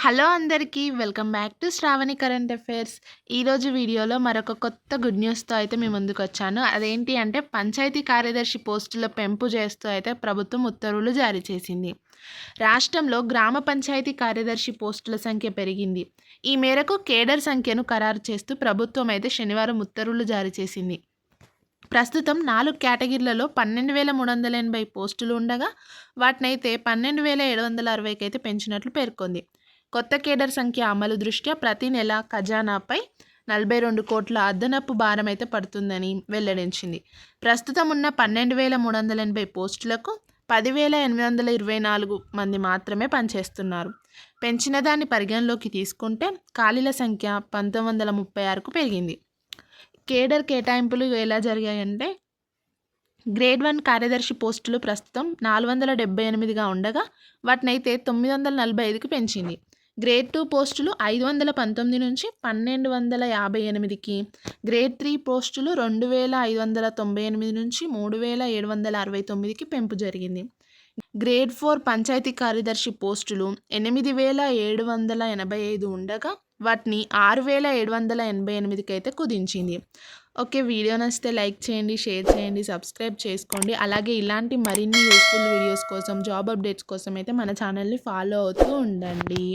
Hello అందరికీ welcome back to Shravani current affairs. ఈరోజు వీడియోలో మరొక కొత్త గుడ్ న్యూస్తో అయితే మీ ముందుకు వచ్చాను. అదేంటి అంటే పంచాయతీ కార్యదర్శి పోస్టుల పెంపు చేస్తూ అయితే ప్రభుత్వం ఉత్తర్వులు జారీ చేసింది. రాష్ట్రంలో గ్రామ పంచాయతీ కార్యదర్శి పోస్టుల సంఖ్య పెరిగింది. ఈ మేరకు కేడర్ సంఖ్యను ఖరారు చేస్తూ ప్రభుత్వం అయితే శనివారం ఉత్తర్వులు జారీ చేసింది. ప్రస్తుతం 4 కేటగిరీలలో 12,380 పోస్టులు ఉండగా వాటినైతే 12,760కి అయితే పెంచినట్లు పేర్కొంది. కొత్త కేడర్ సంఖ్య అమలు దృష్ట్యా ప్రతి నెల ఖజానాపై 42 కోట్ల అదనపు భారం అయితే పడుతుందని వెల్లడించింది. ప్రస్తుతం ఉన్న 12,380 పోస్టులకు 10,824 మంది మాత్రమే పనిచేస్తున్నారు. పెంచిన దాన్ని పరిగణలోకి తీసుకుంటే ఖాళీల సంఖ్య 1936కు పెరిగింది. కేడర్ కేటాయింపులు ఎలా జరిగాయంటే గ్రేడ్ 1 కార్యదర్శి పోస్టులు ప్రస్తుతం 478గా ఉండగా వాటినైతే 945కి పెంచింది. గ్రేడ్ 2 పోస్టులు 519 నుంచి 1,258కి, గ్రేడ్ 3 పోస్టులు 2,598 నుంచి 3,769కి పెంపు జరిగింది. గ్రేడ్ 4 పంచాయతీ కార్యదర్శి పోస్టులు 8,785 ఉండగా వాటిని 6,788కి అయితే కుదించింది. ఓకే, వీడియో నచ్చితే లైక్ చేయండి, షేర్ చేయండి, సబ్స్క్రైబ్ చేసుకోండి. అలాగే ఇలాంటి మరిన్ని యూస్ఫుల్ వీడియోస్ కోసం, జాబ్ అప్డేట్స్ కోసం అయితే మన ఛానల్ని ఫాలో అవుతూ ఉండండి.